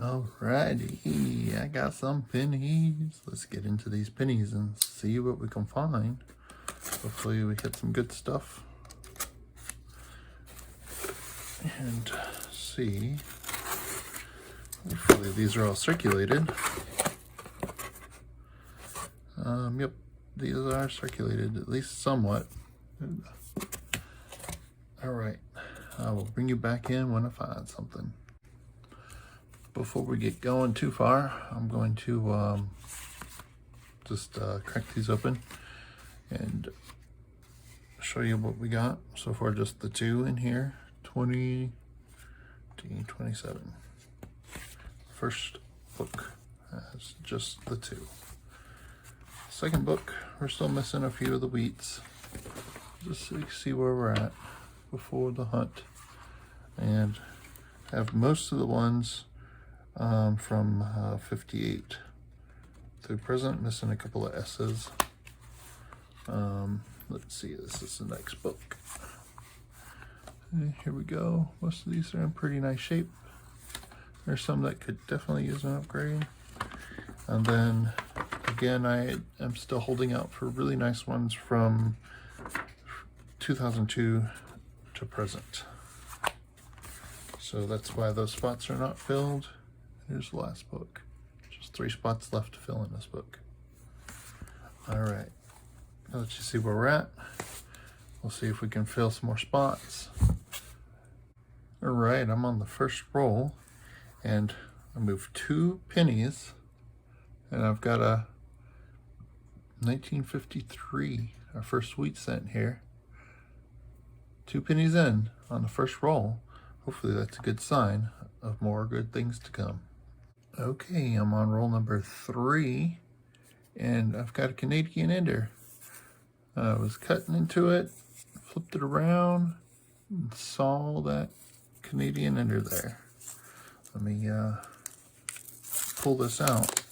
Alrighty, I got some pennies. Let's get into these pennies and see what we can find. Hopefully we hit some good stuff. And see. Hopefully these are all circulated. Yep, these are circulated, at least somewhat. Alright, I will bring you back in when I find something. Before we get going too far, I'm going to just crack these open and show you what we got. So far, just the two in here, 20 to 27. First book has just the two. Second book, we're still missing a few of the wheats, just so you can see where we're at before the hunt, and have most of the ones from 58 through present, missing a couple of S's. Let's see, this is the next book. And here we go. Most of these are in pretty nice shape. There's some that could definitely use an upgrade. And then again, I am still holding out for really nice ones from 2002 to present. So that's why those spots are not filled. Here's the last book. Just 3 spots left to fill in this book. All right, now let you see where we're at. We'll see if we can fill some more spots. All right, I'm on the first roll, and I moved 2 pennies, and I've got a 1953, our first wheat cent here. 2 pennies in on the first roll. Hopefully that's a good sign of more good things to come. Okay, I'm on roll number 3, and I've got a Canadian ender. I was cutting into it, flipped it around, and saw that Canadian ender there. Let me pull this out,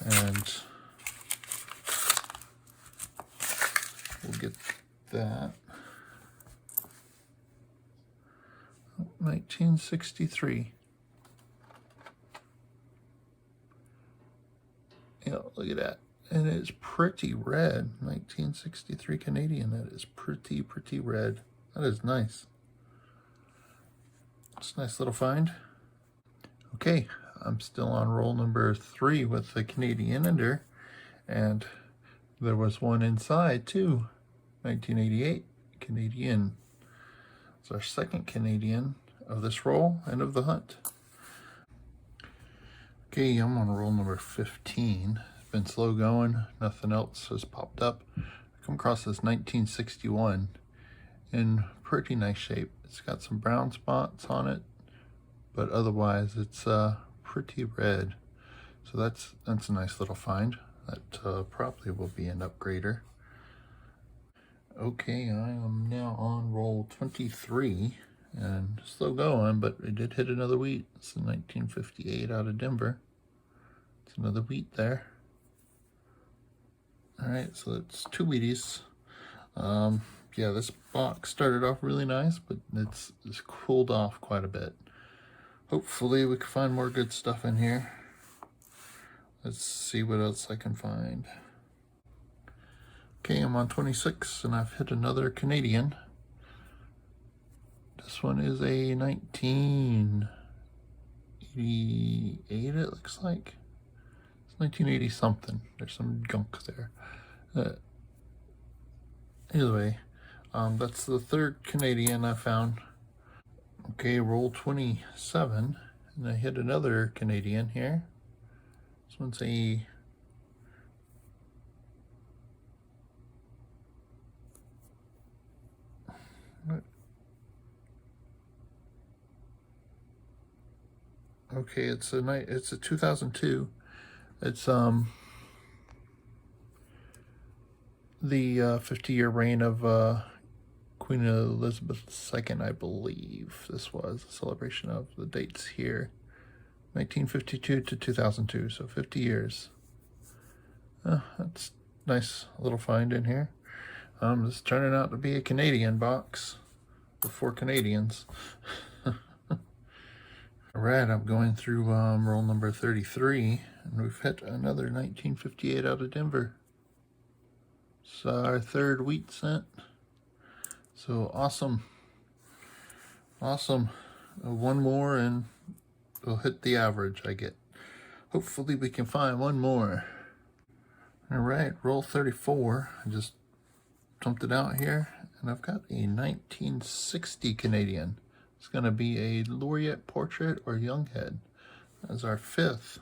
and we'll get that. 1963. Yeah, look at that. And it's pretty red. 1963 Canadian. That is pretty red. That is nice. It's a nice little find. Okay, I'm still on roll number 3 with the Canadian ender. And there was one inside too. 1988 Canadian. It's our second Canadian of this roll and of the hunt. Okay, I'm on roll number 15. It's been slow going, nothing else has popped up. I come across this 1961 in pretty nice shape. It's got some brown spots on it, but otherwise it's pretty red. So that's a nice little find. That probably will be an upgrader. Okay, I am now on roll 23, and slow going, but it did hit another wheat. It's a 1958 out of Denver. It's another wheat there. All right, so it's 2 Wheaties. Yeah, this box started off really nice, but it's cooled off quite a bit. Hopefully we can find more good stuff in here. Let's see what else I can find. Okay, I'm on 26, and I've hit another Canadian. This one is a 1988, it looks like. It's 1980 something. There's some gunk there. Either way, that's the 3rd Canadian I found. Okay, roll 27, and I hit another Canadian here. This one's a okay, it's a 2002. It's the 50-year reign of Queen Elizabeth II, I believe. This was a celebration of the dates here. 1952 to 2002, so 50 years. That's a nice little find in here. This is turning out to be a Canadian box with 4 Canadians. All right, I'm going through roll number 33, and we've hit another 1958 out of Denver. It's our third wheat cent. So awesome. Awesome. One more and we'll hit the average I get. Hopefully we can find one more. All right, roll 34. I just dumped it out here, and I've got a 1960 Canadian. It's going to be a laureate portrait or young head. That's our fifth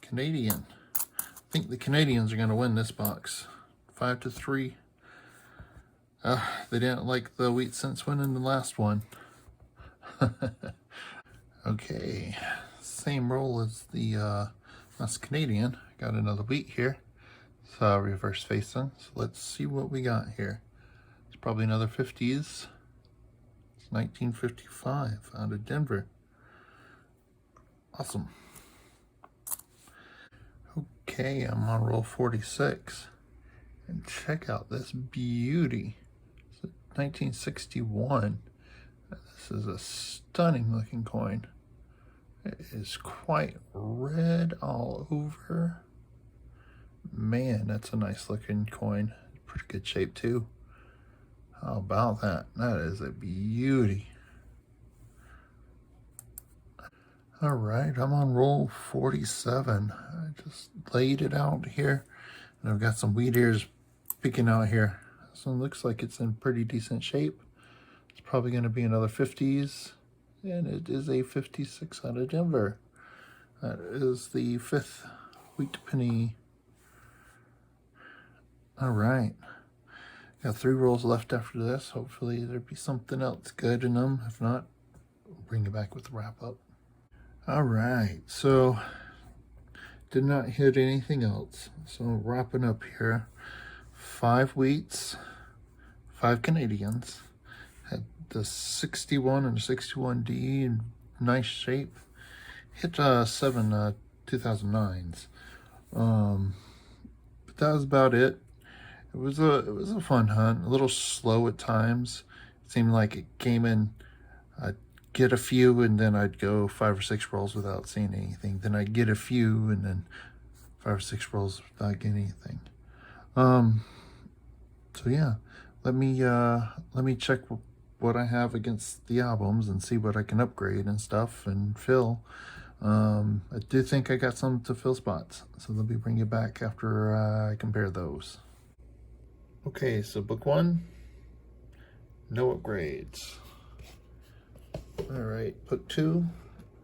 Canadian. I think the Canadians are going to win this box. 5-3. They didn't like the wheat cents winning the last one. Okay, same roll as the last Canadian. Got another wheat here. It's reverse facing. So let's see what we got here. It's probably another 50s. It's 1955 out of Denver. Awesome. Okay, I'm on roll 46. And check out this beauty. It's a 1961. This is a stunning looking coin. It is quite red all over. Man, that's a nice looking coin. Pretty good shape too. How about that? That is a beauty. All right, I'm on roll 47. I just laid it out here, and I've got some wheat ears peeking out here. So it looks like it's in pretty decent shape. It's probably going to be another 50s, and it is a 56 out of Denver. That is the fifth wheat penny. All right, got 3 rolls left after this. Hopefully there'll be something else good in them. If not, we'll bring it back with the wrap up. All right, so did not hit anything else. So wrapping up here, 5 wheats, 5 Canadians. Had the 61 and the 61D in nice shape. Hit 7 2009s. But that was about it. It was a fun hunt. A little slow at times. It seemed like it came in. I'd get a few, and then I'd go 5 or 6 rolls without seeing anything. Then I'd get a few, and then 5 or 6 rolls without getting anything. So yeah, let me check what I have against the albums and see what I can upgrade and stuff and fill. I do think I got some to fill spots, so let me bring you back after I compare those. Okay, so book 1, no upgrades. All right, book 2,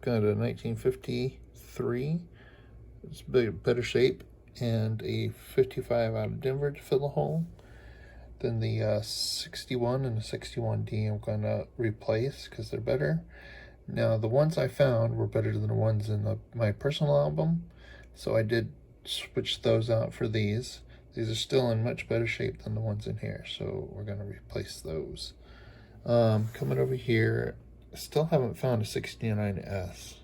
got a 1953. It's better shape, and a 55 out of Denver to fill the hole. Then the 61 and the 61D I'm going to replace because they're better. Now, the ones I found were better than the ones in my personal album, so I did switch those out for these. These are still in much better shape than the ones in here, so we're going to replace those. Coming over here, I still haven't found a 69S,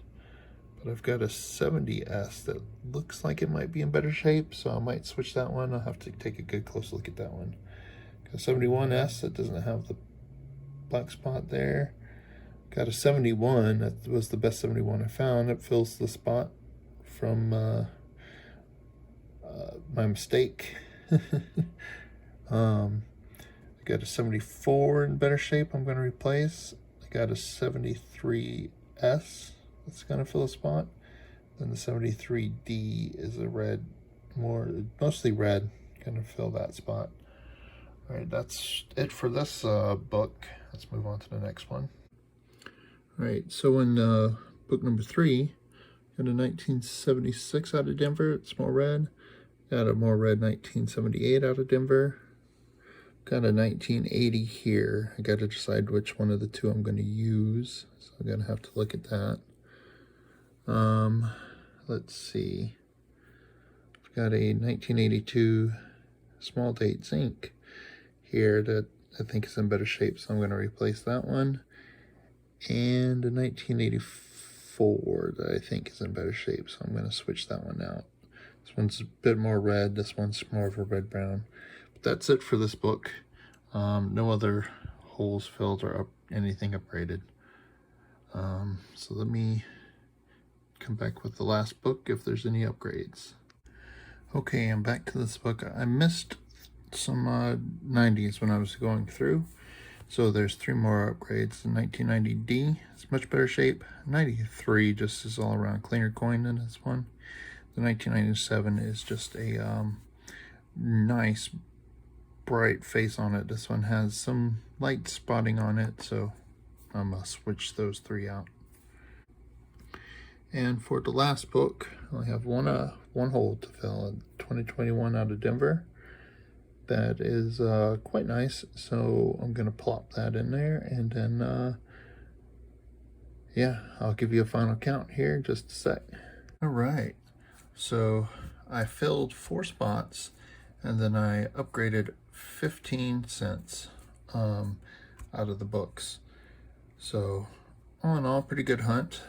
but I've got a 70S that looks like it might be in better shape, so I might switch that one. I'll have to take a good close look at that one. Got a 71S that doesn't have the black spot there. Got a 71, that was the best 71 I found. It fills the spot from my mistake. I got a 74 in better shape I'm going to replace. I got a 73S that's going to fill a spot. Then the 73D is a red, mostly red, going to fill that spot. All right, that's it for this book. Let's move on to the next one. All right, so in book number 3, got a 1976 out of Denver. It's more red. Got a more red 1978 out of Denver. Got a 1980 here. I got to decide which one of the two I'm going to use, so I'm going to have to look at that. Let's see. I've got a 1982 small date zinc here that I think is in better shape, so I'm going to replace that one. And a 1984 that I think is in better shape, so I'm going to switch that one out. This one's a bit more red, this one's more of a red-brown. But that's it for this book. No other holes filled or anything upgraded. So let me come back with the last book if there's any upgrades. Okay, I'm back to this book. I missed some 90s when I was going through. So there's 3 more upgrades. The 1990D is much better shape. 93 just is all around cleaner coin than this one. The 1997 is just a nice bright face on it. This one has some light spotting on it, so I'm gonna switch those 3 out. And for the last book, I have one hole to fill. 2021 out of Denver. That is quite nice, so I'm gonna plop that in there, and then yeah, I'll give you a final count here in just a sec. All right, so I filled 4 spots, and then I upgraded 15 cents out of the books. So all in all, pretty good hunt.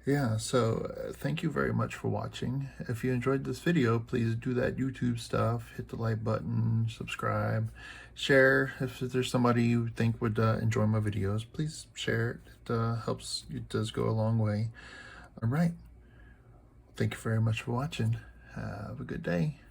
Yeah, so thank you very much for watching. If you enjoyed this video, please do that YouTube stuff. Hit the like button, subscribe, share. If there's somebody you think would enjoy my videos, please share it. It helps. It does go a long way. All right. Thank you very much for watching. Have a good day.